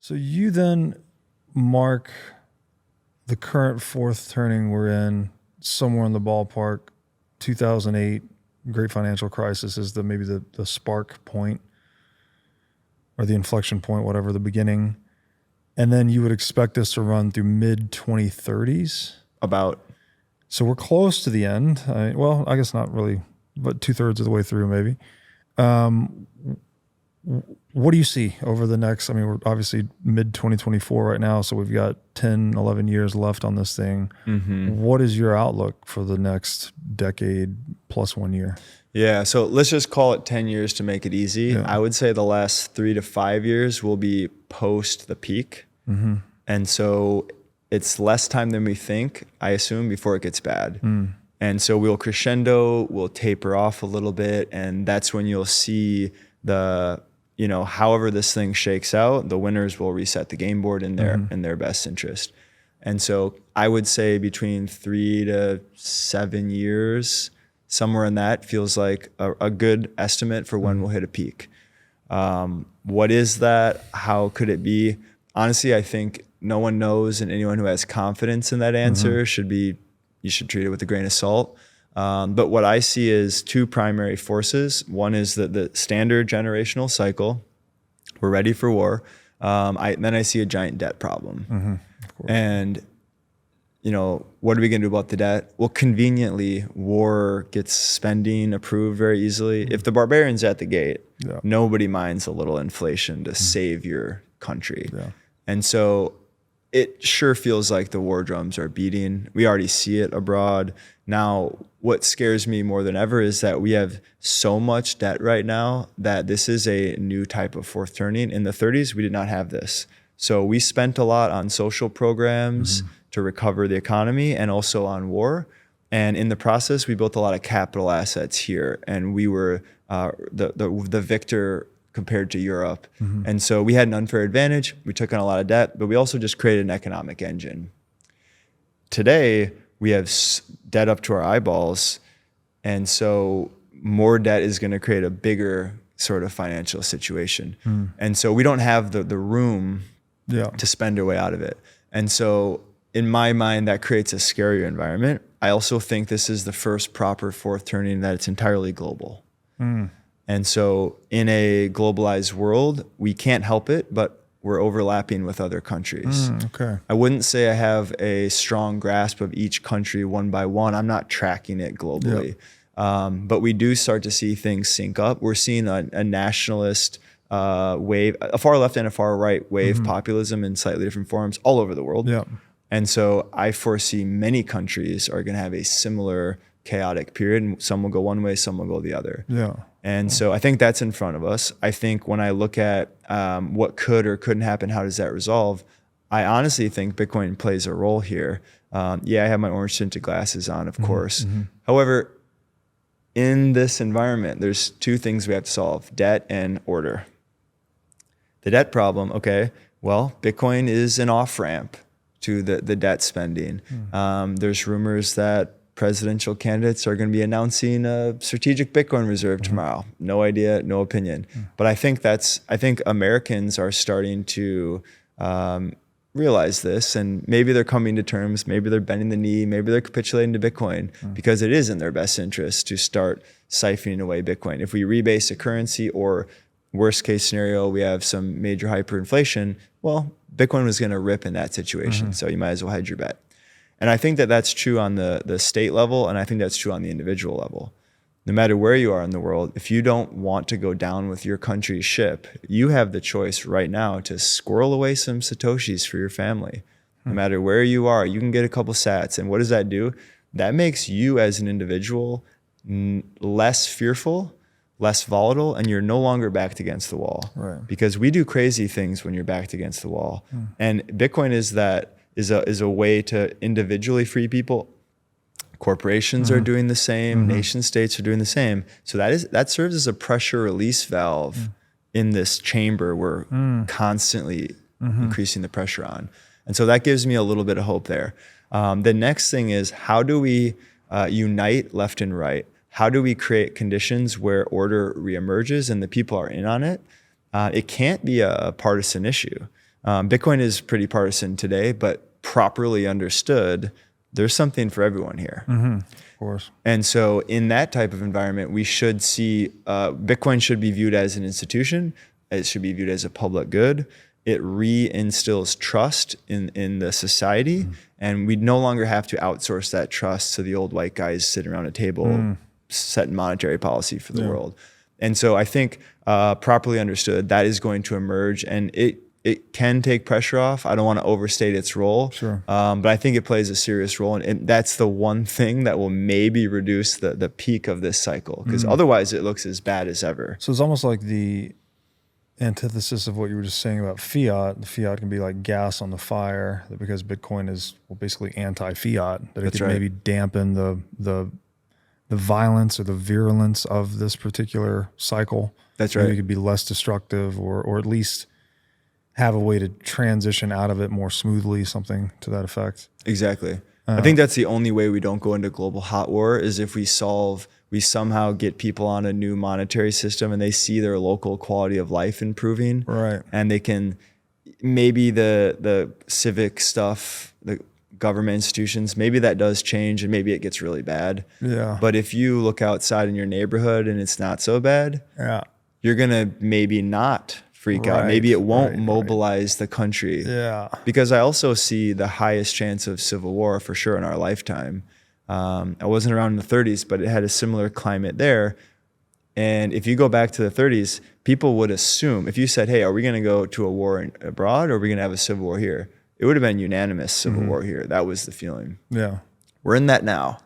So you then mark the current fourth turning we're in, somewhere in the ballpark. 2008 great financial crisis is maybe the spark point or the inflection point, whatever, the beginning. And then you would expect this to run through mid 2030s. About. So we're close to the end. Well, I guess not really, but 2/3 of the way through maybe. What do you see over the next, we're obviously mid 2024 right now, so we've got 10, 11 years left on this thing. Mm-hmm. What is your outlook for the next decade plus 1 year? Yeah, so let's just call it 10 years to make it easy. Yeah. I would say the last 3 to 5 years will be post the peak. Mm-hmm. And so it's less time than we think, I assume, before it gets bad. Mm. And so we'll crescendo, we'll taper off a little bit, and that's when you'll see however this thing shakes out, the winners will reset the game board in their best interest. And so I would say between 3 to 7 years, somewhere in that feels like a good estimate for when we'll hit a peak. What is that? How could it be? Honestly, I think no one knows, and anyone who has confidence in that answer you should treat it with a grain of salt. But what I see is two primary forces. One is the standard generational cycle. We're ready for war. Then I see a giant debt problem. Mm-hmm, and, what are we going to do about the debt? Well, conveniently, war gets spending approved very easily. Mm-hmm. If the barbarian's at the gate, nobody minds a little inflation to save your country. Yeah. And so it sure feels like the war drums are beating. We already see it abroad. Now, what scares me more than ever is that we have so much debt right now that this is a new type of fourth turning. In the 30s, we did not have this. So we spent a lot on social programs to recover the economy and also on war. And in the process, we built a lot of capital assets here. And we were the victor compared to Europe. Mm-hmm. And so we had an unfair advantage. We took on a lot of debt, but we also just created an economic engine. Today, we have debt up to our eyeballs. And so more debt is going to create a bigger sort of financial situation. Mm. And so we don't have the room to spend our way out of it. And so in my mind, that creates a scarier environment. I also think this is the first proper fourth turning that it's entirely global. Mm. And so in a globalized world, we can't help it, but we're overlapping with other countries. Okay. I wouldn't say I have a strong grasp of each country one by one. I'm not tracking it globally. Yep. But we do start to see things sync up. We're seeing a nationalist wave, a far left and a far right wave populism in slightly different forms all over the world. Yep. And so I foresee many countries are going to have a similar chaotic period. And some will go one way, some will go the other. Yeah. And so I think that's in front of us. I think when I look at what could or couldn't happen, how does that resolve? I honestly think Bitcoin plays a role here. I have my orange tinted glasses on, of course. Mm-hmm. However, in this environment, there's two things we have to solve: debt and order. The debt problem, Bitcoin is an off-ramp to the debt spending. There's rumors that presidential candidates are going to be announcing a strategic Bitcoin reserve tomorrow. No idea, no opinion. But I think Americans are starting to realize this, and maybe they're coming to terms, maybe they're bending the knee, maybe they're capitulating to Bitcoin because it is in their best interest to start siphoning away Bitcoin. If we rebase a currency, or worst case scenario, we have some major hyperinflation, well, Bitcoin was going to rip in that situation. So you might as well hedge your bet. And I think that that's true on the state level, and I think that's true on the individual level. No matter where you are in the world, if you don't want to go down with your country's ship, you have the choice right now to squirrel away some Satoshis for your family. No matter where you are, you can get a couple sats. And what does that do? That makes you as an individual less fearful, less volatile, and you're no longer backed against the wall. Right. Because we do crazy things when you're backed against the wall. And Bitcoin is a way to individually free people. Corporations are doing the same. Nation states are doing the same. So that serves as a pressure release valve in this chamber we're constantly increasing the pressure on. And so that gives me a little bit of hope there. The next thing is, how do we unite left and right? How do we create conditions where order reemerges and the people are in on it? It can't be a partisan issue. Bitcoin is pretty partisan today, but properly understood, there's something for everyone here. Of course. And so in that type of environment, we should see Bitcoin should be viewed as an institution. It should be viewed as a public good. It reinstills trust in the society, and we no longer have to outsource that trust to the old white guys sitting around a table setting monetary policy for the world. And so I think properly understood, that is going to emerge, and it can take pressure off. I don't want to overstate its role, Sure. But I think it plays a serious role, and that's the one thing that will maybe reduce the peak of this cycle, because otherwise it looks as bad as ever. So it's almost like the antithesis of what you were just saying about fiat. The fiat can be like gas on the fire, that because Bitcoin is basically anti-fiat, that it can maybe dampen the violence or the virulence of this particular cycle. That's right. Maybe it could be less destructive, or at least have a way to transition out of it more smoothly, something to that effect. Exactly. I think that's the only way we don't go into global hot war, is if we somehow get people on a new monetary system and they see their local quality of life improving. Right. And they can, maybe the civic stuff, the government institutions, maybe that does change and maybe it gets really bad. Yeah. But if you look outside in your neighborhood and it's not so bad, you're going to maybe not freak out. Maybe it won't mobilize the country. Yeah. Because I also see the highest chance of civil war for sure in our lifetime. I wasn't around in the 30s, but it had a similar climate there. And if you go back to the 30s, people would assume, if you said, hey, are we going to go to a war abroad, or are we going to have a civil war here? It would have been unanimous civil war here. That was the feeling. Yeah. We're in that now.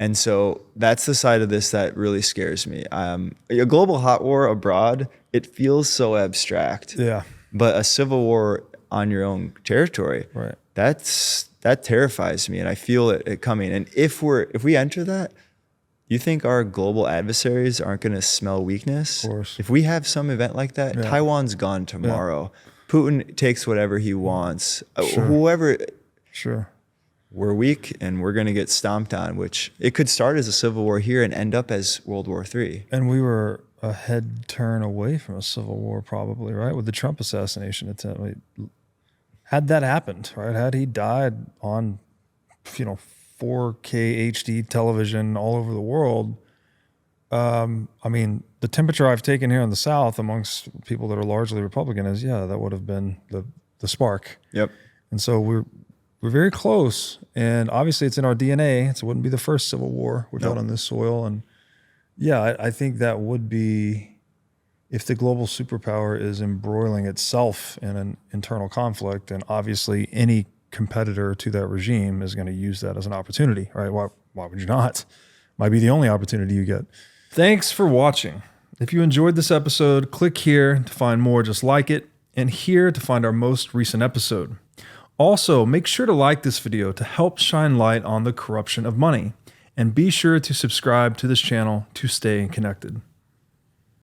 And so that's the side of this that really scares me. A global hot war abroad, it feels so abstract. Yeah. But a civil war on your own territory, that terrifies me, and I feel it coming. And if we enter that, you think our global adversaries aren't going to smell weakness? Of course. If we have some event like that, Taiwan's gone tomorrow. Putin takes whatever he wants. Whoever. Sure. We're weak and we're going to get stomped on, which it could start as a civil war here and end up as World War III. And we were a head turn away from a civil war, probably, right? With the Trump assassination attempt. Had that happened, right? Had he died on, 4K HD television all over the world, I mean, the temperature I've taken here in the South amongst people that are largely Republican is, that would have been the spark. Yep. And so we're very close, and obviously it's in our DNA, so it wouldn't be the first civil war we've had on this soil. And I think that would be, if the global superpower is embroiling itself in an internal conflict, and obviously any competitor to that regime is going to use that as an opportunity, right? Why would you not? Might be the only opportunity you get. Thanks for watching. If you enjoyed this episode, click here to find more just like it, and here to find our most recent episode. Also, make sure to like this video to help shine light on the corruption of money, and be sure to subscribe to this channel to stay connected.